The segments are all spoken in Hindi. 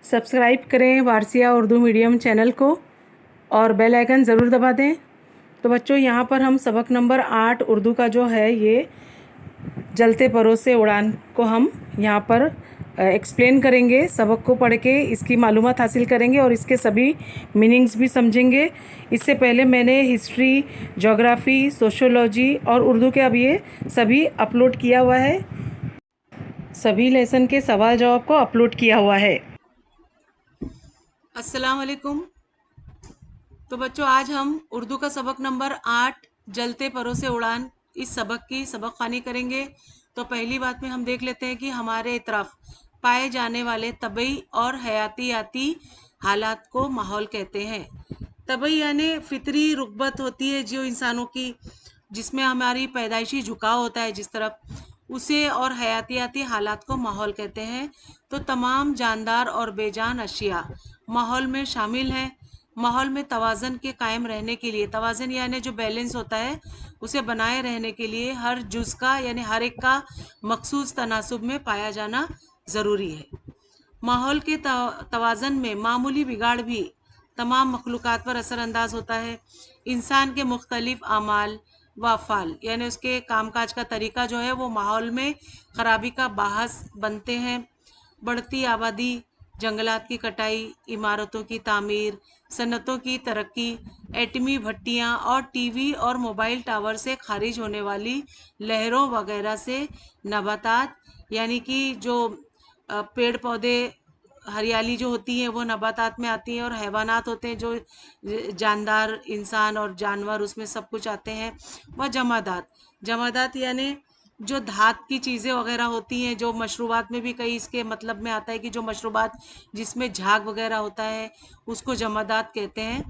सब्सक्राइब करें वारसिया उर्दू मीडियम चैनल को और बेल आइकन ज़रूर दबा दें। तो बच्चों, यहाँ पर हम सबक नंबर 8 उर्दू का जो है ये जलते परों से उड़ान को हम यहाँ पर एक्सप्लेन करेंगे। सबक को पढ़ के इसकी मालूमात हासिल करेंगे और इसके सभी मीनिंग्स भी समझेंगे। इससे पहले मैंने हिस्ट्री, ज्योग्राफी, सोशियोलॉजी और उर्दू के अब ये सभी अपलोड किया हुआ है। सभी लेसन के सवाल जवाब को अपलोड किया हुआ है। अस्सलाम वालेकुम। तो बच्चों, आज हम उर्दू का सबक नंबर 8 जलते परों से उड़ान इस सबक की सबक खानी करेंगे। तो पहली बात में हम देख लेते हैं कि हमारे इतराफ पाए जाने वाले तबई और हयातियाती हालात को माहौल कहते हैं। तबई यानी फितरी रुग़बत होती है जो इंसानों की, जिसमें हमारी पैदाइशी झुकाव होता है जिस तरफ, उसे, और हयातियाती हालात को माहौल कहते हैं। तो तमाम जानदार और बेजान अशिया माहौल में शामिल हैं। माहौल में तवाज़न के कायम रहने के लिए, तवाज़न यानी जो बैलेंस होता है, उसे बनाए रहने के लिए हर जुज़ का यानी हर एक का मखसूस तनासुब में पाया जाना ज़रूरी है। माहौल के तवाज़न में मामूली बिगाड़ भी तमाम मखलूक़ात पर असरअंदाज होता है। इंसान के मुख्तलिफ आमाल व अफ़ाल यानी उसके कामकाज का तरीका जो है वो माहौल में ख़राबी का बाहस बनते हैं। बढ़ती आबादी, जंगलात की कटाई, इमारतों की तामीर, सनतों की तरक्की, एटमी भट्टियाँ और टीवी और मोबाइल टावर से खारिज होने वाली लहरों वगैरह से नबातात यानी कि जो पेड़ पौधे, हरियाली जो होती है वो नबातात में आती है, और हैवानात होते हैं जो जानदार, इंसान और जानवर, उसमें सब कुछ आते हैं। वह जमादात, जमादात यानी जो धात की चीज़ें वगैरह होती हैं, जो मशरूबात में भी कई इसके मतलब में आता है कि जो मशरूबात जिसमें झाग वगैरह होता है उसको जमादात कहते हैं।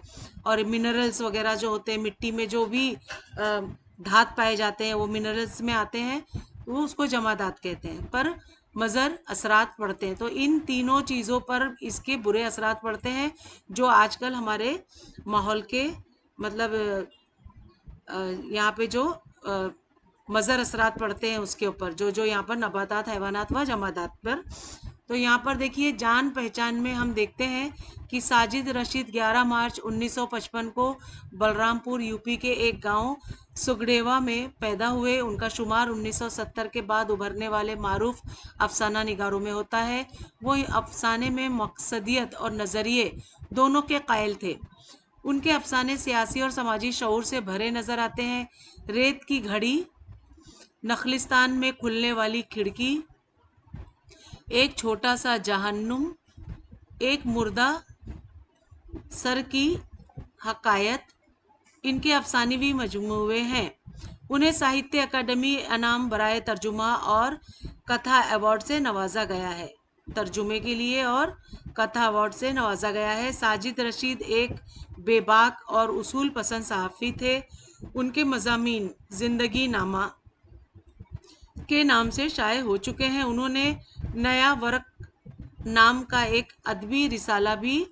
और मिनरल्स वगैरह जो होते हैं, मिट्टी में जो भी धात पाए जाते हैं वो मिनरल्स में आते हैं, वो उसको जमादात कहते हैं। पर मज़र असरात पड़ते हैं, तो इन तीनों चीज़ों पर इसके बुरे असरात पड़ते हैं जो आजकल हमारे माहौल के मतलब यहाँ पे जो मज़र असरात पड़ते हैं उसके ऊपर, जो जो यहाँ पर नबातात, हैवानात व जमादात पर। तो यहाँ पर देखिए, जान पहचान में हम देखते हैं कि साजिद रशीद 11 मार्च 1955 को बलरामपुर यूपी के एक गांव सुगडेवा में पैदा हुए। उनका शुमार 1970 के बाद उभरने वाले मारूफ अफसाना निगारों में होता है। वो अफसाने में मकसदियत और नज़रिए दोनों के कायल थे। उनके अफसाने सियासी और समाजी शऊर से भरे नज़र आते हैं। रेत की घड़ी, नखलिस्तान में खुलने वाली खिड़की, एक छोटा सा जहन्नुम, एक मुर्दा सर की हकायत, इनके अफसानवी मजमूए हैं। उन्हें साहित्य अकादमी इनाम बराए तर्जुमा और कथा अवार्ड से नवाजा गया है। तर्जुमे के लिए और कथा अवार्ड से नवाजा गया है। साजिद रशीद एक बेबाक और उसूल पसंद सहाफ़ी थे। उनके मज़ामीन ज़िंदगी नामा के नाम से शाये हो चुके हैं। उन्होंने नया वर्क नाम का एक अदबी रिसाला भी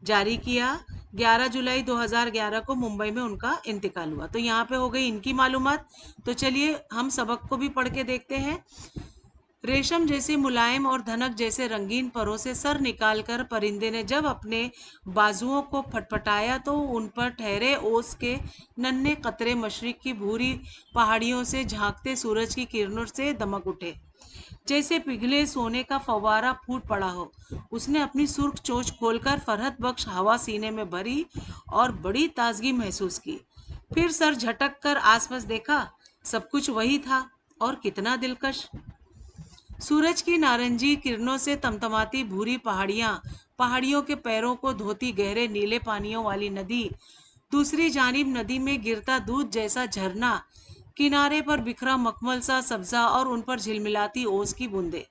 जारी किया। 11 जुलाई 2011 को मुंबई में उनका इंतकाल हुआ। तो यहाँ पे हो गई इनकी मालूमात। तो चलिए हम सबक को भी पढ़ के देखते हैं। रेशम जैसी मुलायम और धनक जैसे रंगीन परों से सर निकालकर परिंदे ने जब अपने बाजुओं को फटफटाया तो उन पर ठहरे ओस के नन्हे कतरे मशरिक की भूरी पहाड़ियों से झांकते सूरज की किरणों से दमक उठे, जैसे पिघले सोने का फव्वारा फूट पड़ा हो। उसने अपनी सुर्ख चोंच खोलकर फरहत बख्श हवा सीने में भरी और बड़ी ताजगी महसूस की। फिर सर झटक कर आसपास देखा, सब कुछ वही था और कितना दिलकश। सूरज की नारंगी किरणों से तमतमाती भूरी पहाड़ियां, पहाड़ियों के पैरों को धोती गहरे नीले पानियों वाली नदी, दूसरी जानिब नदी में गिरता दूध जैसा झरना, किनारे पर बिखरा मखमल सा सब्जा और उन पर झिलमिलाती ओस की बूंदे।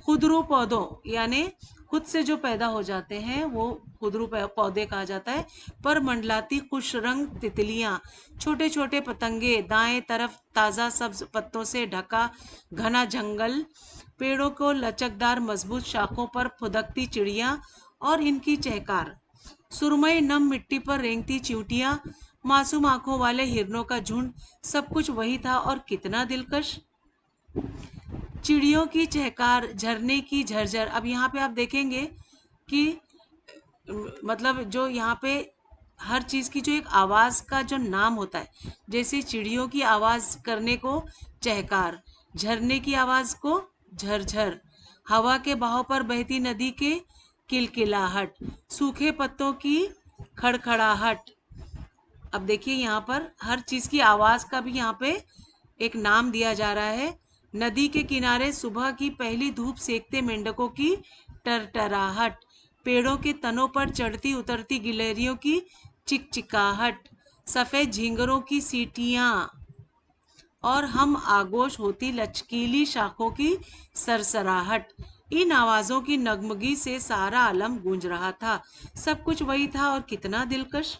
खुदरू पौधों यानी खुद से जो पैदा हो जाते हैं वो खुदरू पौधे कहा जाता है, पर मंडलाती खुश रंग तितलियां, छोटे छोटे पतंगे, दाएं तरफ ताज़ा सब्ज पत्तों से ढका घना जंगल, पेड़ों को लचकदार मजबूत शाखों पर फुदकती चिड़ियां और इनकी चहकार, सुरमई नम मिट्टी पर रेंगती चींटियां, मासूम आंखों वाले हिरनों का झुंड, सब कुछ वही था और कितना दिलकश। चिड़ियों की चहकार, झरने की झरझर। अब यहाँ पे आप देखेंगे कि मतलब जो यहाँ पे हर चीज की जो एक आवाज का जो नाम होता है, जैसे चिड़ियों की आवाज करने को चहकार, झरने की आवाज को झरझर, हवा के बहाव पर बहती नदी के किलकिलाहट, सूखे पत्तों की खड़खड़ाहट। अब देखिए यहाँ पर हर चीज की आवाज का भी यहाँ पे एक नाम दिया जा रहा है। नदी के किनारे सुबह की पहली धूप सेकते मेंढकों की टरटराहट, पेड़ों के तनों पर चढ़ती उतरती गिलहरियों की चिकचिकाहट, सफेद झींगरों की सीटियां और हम आगोश होती लचकीली शाखों की सरसराहट। इन आवाजों की नगमगी से सारा आलम गूंज रहा था। सब कुछ वही था और कितना दिलकश।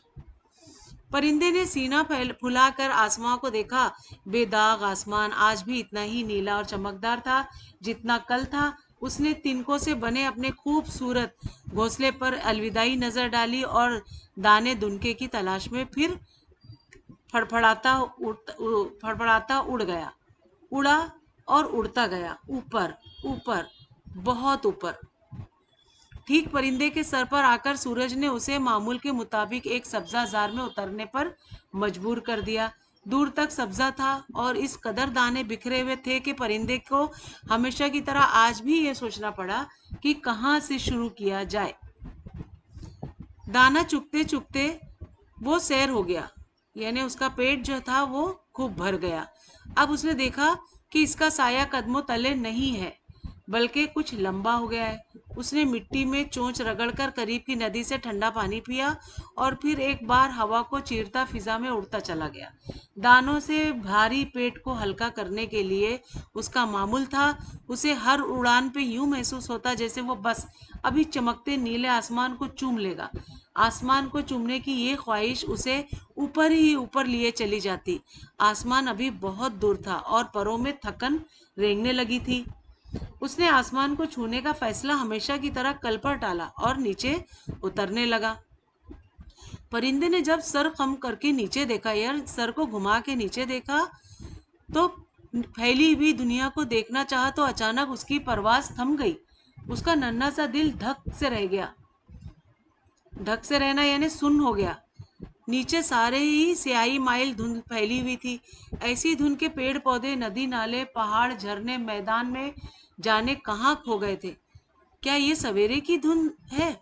परिंदे ने सीना फुलाकर आसमां को देखा। बेदाग आसमान आज भी इतना ही नीला और चमकदार था जितना कल था। उसने तिनकों से बने अपने खूबसूरत घोंसले पर अलविदाई नजर डाली और दाने दुनके की तलाश में फिर फड़फड़ाता उड़ गया। उड़ा और उड़ता गया, ऊपर ऊपर, बहुत ऊपर। ठीक परिंदे के सर पर आकर सूरज ने उसे मामूल के मुताबिक एक सब्जा जार में उतरने पर मजबूर कर दिया। दूर तक सब्जा था और इस कदर दाने बिखरे हुए थे कि परिंदे को हमेशा की तरह आज भी ये सोचना पड़ा कि कहाँ से शुरू किया जाए। दाना चुगते चुगते वो सैर हो गया, यानी उसका पेट जो था वो खूब भर गया। अब उसने देखा कि इसका साया कदमों तले नहीं है बल्कि कुछ लंबा हो गया है। उसने मिट्टी में चोंच रगड़कर करीब की नदी से ठंडा पानी पिया और फिर एक बार हवा को चीरता फिजा में उड़ता चला गया। दानों से भारी पेट को हल्का करने के लिए उसका मामूल था। उसे हर उड़ान पे यूं महसूस होता जैसे वो बस अभी चमकते नीले आसमान को चूम लेगा। आसमान को चूमने की ये ख्वाहिश उसे ऊपर ही ऊपर लिए चली जाती। आसमान अभी बहुत दूर था और परों में थकन रेंगने लगी थी। उसने आसमान को छूने का फैसला हमेशा की तरह कल पर टाला और नीचे उतरने लगा। परिंदे ने जब सर कम करके नीचे देखा, यार सर को घुमा के नीचे देखा, तो फैली हुई दुनिया को देखना चाहा तो अचानक उसकी परवास थम गई। उसका नन्हा सा दिल धक से रह गया। ढक से रहना यानी सुन्न हो गया। नीचे सारे ही स्याही माइल धुंध फैली हुई थी। ऐसी धुंध के पेड़ पौधे, नदी नाले, पहाड़, झरने मैदान में जाने कहाँ खो गए थे। क्या ये सवेरे की धुंध है?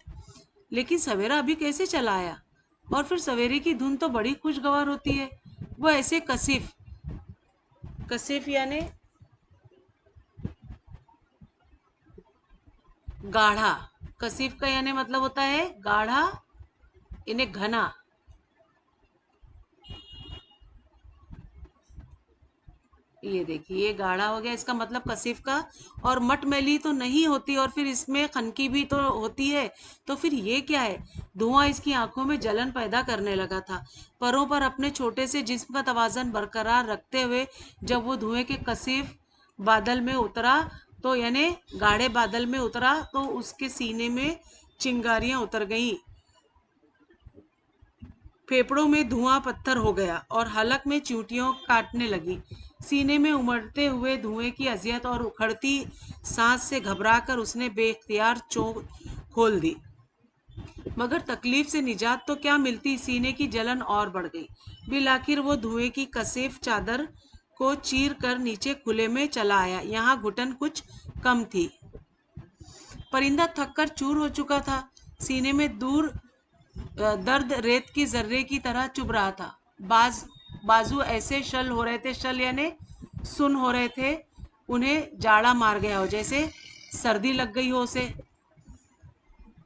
लेकिन सवेरा अभी कैसे चला आया? और फिर सवेरे की धुंध तो बड़ी खुशगवार होती है। वो ऐसे कसिफ कसिफ यानी गाढ़ा। कसिफ का यानी मतलब होता है गाढ़ा, इन्हें घना। ये देखिए ये गाढ़ा हो गया, इसका मतलब कसिफ का। और मटमैली तो नहीं होती और फिर इसमें खनकी भी तो होती है। तो फिर ये क्या है? धुआं इसकी आंखों में जलन पैदा करने लगा था। परों पर अपने छोटे से जिस्म का तवाजन बरकरार रखते हुए जब वो धुएं के कसिफ बादल में उतरा, तो यानी गाढ़े बादल में उतरा, तो उसके सीने में चिंगारियां उतर गईं। फेफड़ों में धुआं पत्थर हो गया और हलक में चींटियों काटने लगी। सीने में उमड़ते हुए धुएं की अजियत और उखड़ती सांस से घबराकर उसने बेख्तियार चोंच खोल दी। मगर तकलीफ से निजात तो क्या मिलती, सीने की जलन और बढ़ गई। बिल आखिर वो धुएं की कसेफ चादर को चीर कर नीचे खुले में चला आया। यहाँ घुटन कुछ कम थी। परिंदा थककर चूर हो चुका था। सीने में दूर दर्द रेत की जर्रे की तरह चुभ रहा था। बाजू ऐसे शल हो रहे थे, शल यानी सुन हो रहे थे, उन्हें जाड़ा मार गया हो, जैसे सर्दी लग गई हो उसे।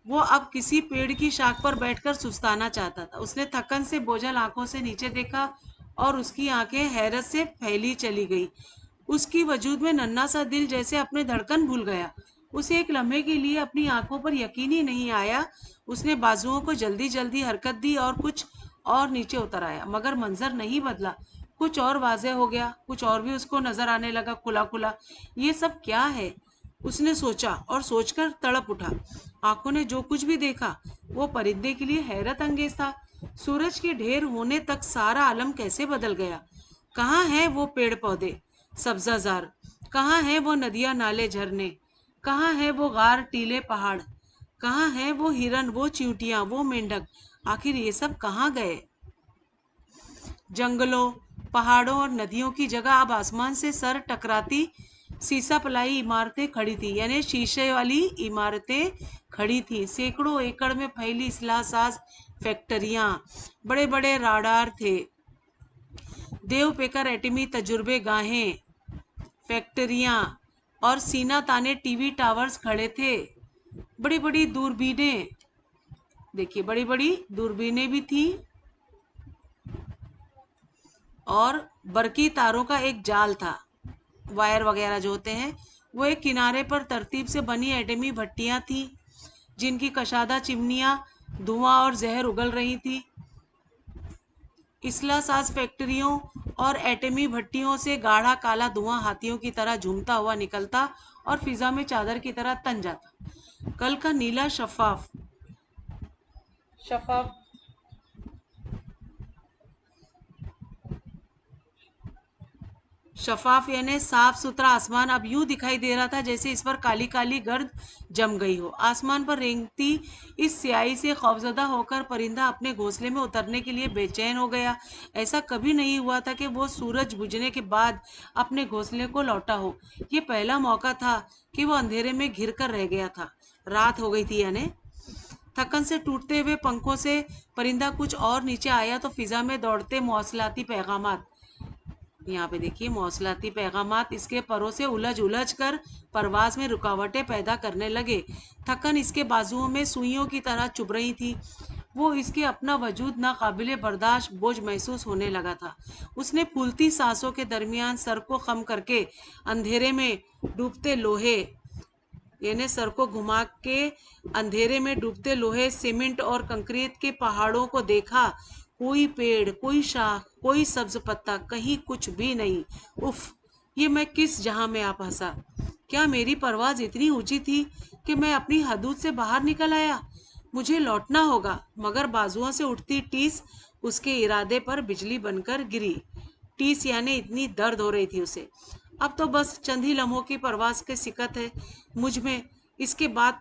वो अब किसी पेड़ की शाख पर बैठकर सुस्ताना चाहता था। उसने थकन से बोझल आंखों से नीचे देखा और उसकी आंखें हैरत से फैली चली गई। उसकी वजूद में नन्हा सा दिल जैसे अपने धड़कन भूल गया। उसे एक लम्हे के लिए अपनी आंखों पर यकीन ही नहीं आया। उसने बाजुओं को जल्दी जल्दी हरकत दी और कुछ और नीचे उतर आया, मगर मंजर नहीं बदला। कुछ और वाज़ेह हो गया, कुछ और भी उसको नजर आने लगा खुला खुला। ये सब क्या है? उसने सोचा और सोचकर तड़प उठा। आंखों ने जो कुछ भी देखा वो परिंदे के लिए हैरत अंगेज था। सूरज के ढेर होने तक सारा आलम कैसे बदल गया। कहाँ है वो पेड़ पौधे सब्जाजार? कहाँ है वो नदियां नाले झरने? कहाँ है वो गार टीले पहाड़? कहाँ है वो हिरन, वो चींटियां, वो मेंढक, आखिर ये सब कहाँ गए? जंगलों, पहाड़ों और नदियों की जगह अब आसमान से सर टकराती सीसा पलाई इमारतें खड़ी थी, यानी शीशे वाली इमारतें खड़ी थी। सैकड़ों एकड़ में फैली इस्लासाज फैक्ट्रियां, बड़े बड़े राडार थे, देव पेकर एटमी तजुर्बे गाहें, फैक्ट्रियां और सीना ताने टीवी टावर्स खड़े थे। बड़ी बड़ी दूरबीनें, देखिए बड़ी बड़ी दूरबीनें भी थी, और बरकी तारों का एक जाल था, वायर वगैरह जो होते हैं वो। एक किनारे पर तरतीब से बनी एटमी भट्टियां थी, जिनकी कशादा चिमनियां धुआं और जहर उगल रही थी। इस्लासाज फैक्ट्रियों और एटमी भट्टियों से गाढ़ा काला धुआं हाथियों की तरह झूमता हुआ निकलता और फिजा में चादर की तरह तन जाता। कल का नीला शफाफ शफाफ शफाफ यानी साफ सुथरा आसमान अब यूं दिखाई दे रहा था जैसे इस पर काली काली गर्द जम गई हो। आसमान पर रेंगती इस स्याही से खौफजदा होकर परिंदा अपने घोंसले में उतरने के लिए बेचैन हो गया। ऐसा कभी नहीं हुआ था कि वो सूरज बुझने के बाद अपने घोंसले को लौटा हो। ये पहला मौका था कि वो अंधेरे में घिर कर रह गया था। रात हो गई थी, यानी थकन से टूटते हुए पंखों से परिंदा कुछ और नीचे आया तो फिजा में दौड़ते मौसलाती पैगामात, यहाँ पे देखिए मौसलाती पैगामात इसके परों से उलझ उलझ कर परवाज में रुकावटें पैदा करने लगे। थकन इसके बाजुओं में सुइयों की तरह चुभ रही थी। वो इसके अपना वजूद नाकाबिले बर्दाश्त बोझ महसूस होने लगा था। उसने फूलती सांसों के दरमियान सर को खम करके अंधेरे में डूबते लोहे, यानी सर को घुमा के अंधेरे में डूबते लोहे, सीमेंट और कंक्रीट के पहाड़ों को देखा। कोई पेड़, कोई शाख, कोई सब्ज पत्ता, कहीं कुछ भी नहीं। उफ, ये मैं किस जहां में आ फंसा? क्या मेरी परवाज इतनी ऊंची थी कि मैं अपनी हदूद से बाहर निकल आया? मुझे लौटना होगा। मगर बाजुओं से उठती टीस उसके इरादे पर बिजली बनकर गिरी। टीस यानी इतनी दर्द हो रही थी उसे। अब तो बस चंद ही लम्हों की परवास की सिकत है मुझ में। इसके बाद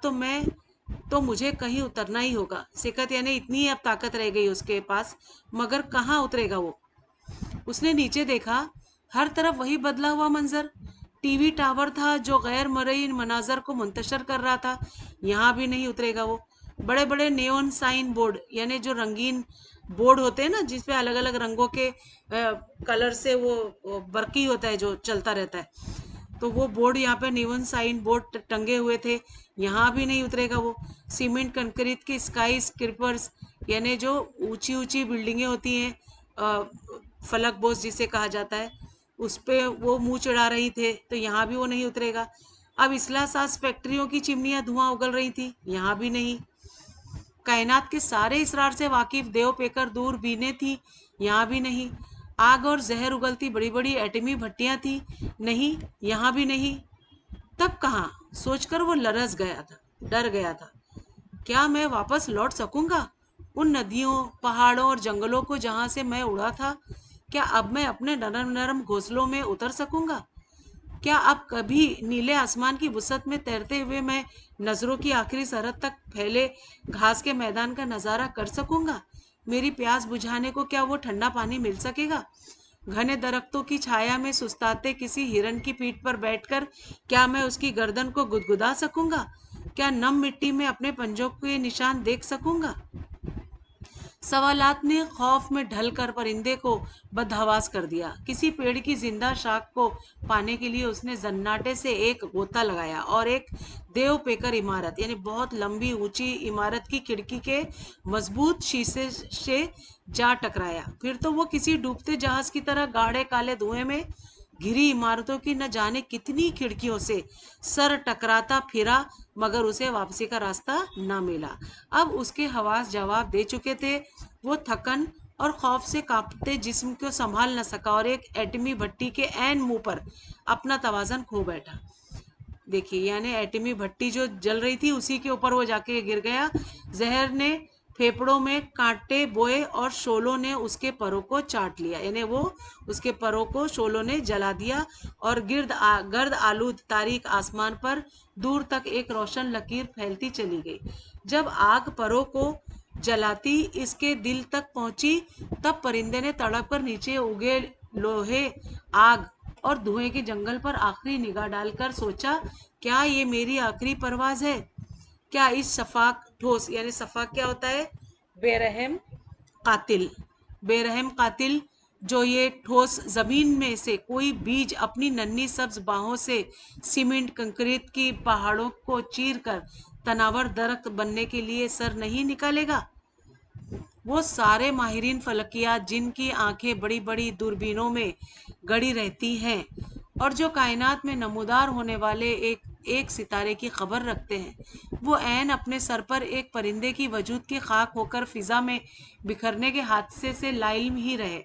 तो मुझे कहीं उतरना ही होगा। सिकत यानी इतनी अब ताकत रह गई उसके पास, मगर कहाँ उतरेगा वो? उसने नीचे देखा, हर तरफ वही बदला हुआ मंजर। टीवी टावर था जो गैर मरई मनाजर को मुंतशर कर रहा था। यहाँ भी नहीं उतरेगा वो। बड़े बड़े नेओन साइन बोर्ड, यानी जो रंगीन बोर्ड होते हैं ना, जिसपे अलग अलग रंगों के कलर से वो बरकी होता है जो चलता रहता है, तो वो बोर्ड यहाँ पे निवन साइन बोर्ड टंगे हुए थे। यहाँ भी नहीं उतरेगा वो। सीमेंट कंक्रीट की स्काई स्क्रिपर्स, यानी जो ऊंची ऊंची बिल्डिंगें होती हैं, फलक बोस जिसे कहा जाता है, उस पे वो मुंह चढ़ा रही थे, तो यहाँ भी वो नहीं उतरेगा। अब इस्लासास फैक्ट्रियों की चिमनियां धुआं उगल रही थी, यहाँ भी नहीं। कायनात के सारे इसरार से वाकिफ देव पेकर दूरबीनें थी, यहाँ भी नहीं। आग और जहर उगलती बड़ी बड़ी एटमी भट्टियां थी, नहीं, यहाँ भी नहीं। तब कहाँ? सोचकर वो लरस गया था, डर गया था। क्या मैं वापस लौट सकूंगा उन नदियों, पहाड़ों और जंगलों को जहां से मैं उड़ा था? क्या अब मैं अपने नरम नरम घोंसलों में उतर सकूंगा? क्या अब कभी नीले आसमान की वसत में तैरते हुए मैं नजरों की आखिरी सरहद तक फैले घास के मैदान का नजारा कर सकूंगा? मेरी प्यास बुझाने को क्या वो ठंडा पानी मिल सकेगा? घने दरख्तों की छाया में सुस्ताते किसी हिरन की पीठ पर बैठकर क्या मैं उसकी गर्दन को गुदगुदा सकूंगा? क्या नम मिट्टी में अपने पंजों के निशान देख सकूंगा? सवालात ने खौफ में ढलकर परिंदे को बदहवास कर दिया। किसी पेड़ की जिंदा शाख को पाने के लिए उसने जन्नाटे से एक गोता लगाया और एक देव पेकर इमारत, यानी बहुत लंबी ऊंची इमारत की खिड़की के मजबूत शीशे से जा टकराया। फिर तो वो किसी डूबते जहाज की तरह गाढ़े काले धुएं में घिरी इमारतों की न जाने कितनी खिड़कियों से सर टकराता फिरा, मगर उसे वापसी का रास्ता न मिला। अब उसके हवास जवाब दे चुके थे। वो थकन और खौफ से कांपते जिस्म को संभाल न सका और एक एटमी भट्टी के ऐन मुंह पर अपना तवाजन खो बैठा। देखिए, यानी एटमी भट्टी जो जल रही थी उसी के ऊपर वो जाके गिर गया। जहर ने फेफड़ों में कांटे बोए और शोलों ने उसके परों को चाट लिया, यानी वो उसके परों को शोलों ने जला दिया। और गर्द आलूद तारीक आसमान पर दूर तक एक रोशन लकीर फैलती चली गई। जब आग परों को जलाती इसके दिल तक पहुंची, तब परिंदे ने तड़प कर नीचे उगे लोहे, आग और धुएं के जंगल पर आखिरी निगाह डालकर सोचा, क्या ये मेरी आखिरी परवाज है? क्या इस शफाक ठोस, यानी शफाक क्या होता है? बेरहम कातिल। बेरहम कातिल जो ये ठोस जमीन में से कोई बीज अपनी नन्ही सब्ज बाहों से सीमेंट कंक्रीट की पहाड़ों को चीर कर तनावर दरख्त बनने के लिए सर नहीं निकालेगा। वो सारे माहिरीन फलकियात जिनकी आंखें बड़ी बड़ी दूरबीनों में गड़ी रहती हैं और जो कायनात में नमूदार होने वाले एक एक सितारे की खबर रखते हैं, वो ऐन अपने सर पर एक परिंदे की वजूद की खाक होकर फिजा में बिखरने के हादसे से लाइल्म ही रहे।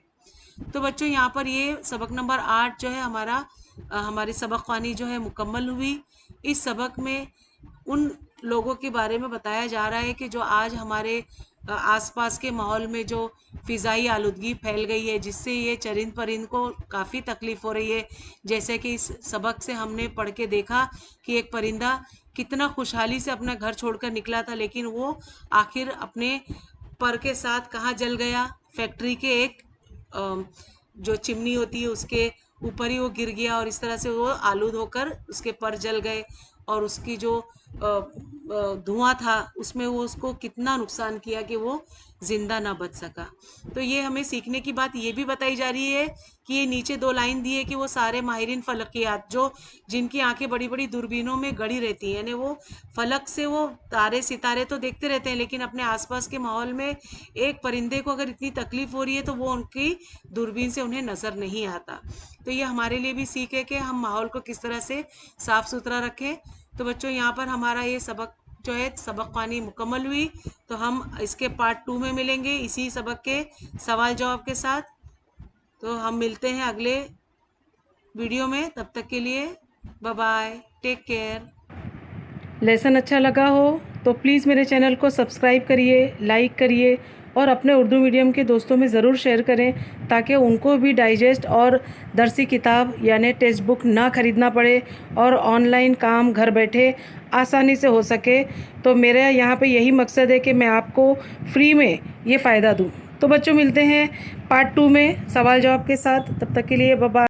तो बच्चों यहाँ पर ये सबक नंबर 8 जो है हमारी सबक ख़्वानी जो है मुकम्मल हुई। इस सबक में उन लोगों के बारे में बताया जा रहा है कि जो आज हमारे आसपास के माहौल में जो फ़िज़ाई आलूदगी फैल गई है, जिससे ये चरिंद परिंद को काफ़ी तकलीफ़ हो रही है। जैसे कि इस सबक से हमने पढ़ के देखा कि एक परिंदा कितना खुशहाली से अपना घर छोड़कर निकला था, लेकिन वो आखिर अपने पर के साथ कहाँ जल गया? फैक्ट्री के एक जो चिमनी होती है उसके ऊपर ही वो गिर गया और इस तरह से वो आलूद होकर उसके पर जल गए और उसकी जो धुआं था उसमें वो उसको कितना नुकसान किया कि वो जिंदा ना बच सका। तो ये हमें सीखने की बात ये भी बताई जा रही है कि ये नीचे 2 लाइन दी है कि वो सारे माहिरीन फलकियात जो जिनकी आंखें बड़ी बड़ी दूरबीनों में गड़ी रहती हैं, यानी वो फलक से वो तारे सितारे तो देखते रहते हैं, लेकिन अपने आसपास के माहौल में एक परिंदे को अगर इतनी तकलीफ हो रही है तो वो उनकी दूरबीन से उन्हें नज़र नहीं आता। तो ये हमारे लिए भी सीख है कि हम माहौल को किस तरह से साफ़ सुथरा रखें। तो बच्चों यहाँ पर हमारा ये सबक जो है सबक ख़्वानी मुकम्मल हुई। तो हम इसके पार्ट 2 में मिलेंगे इसी सबक के सवाल जवाब के साथ। तो हम मिलते हैं अगले वीडियो में, तब तक के लिए bye bye, take care. Lesson अच्छा लगा हो तो प्लीज़ मेरे चैनल को सब्सक्राइब करिए, लाइक करिए और अपने उर्दू मीडियम के दोस्तों में ज़रूर शेयर करें ताकि उनको भी डाइजेस्ट और दरसी किताब यानी टेक्स्ट बुक ना ख़रीदना पड़े और ऑनलाइन काम घर बैठे आसानी से हो सके। तो मेरा यहाँ पे यही मकसद है कि मैं आपको फ्री में ये फ़ायदा दूँ। तो बच्चों मिलते हैं पार्ट 2 में सवाल जवाब के साथ, तब तक के लिए बाय बाय।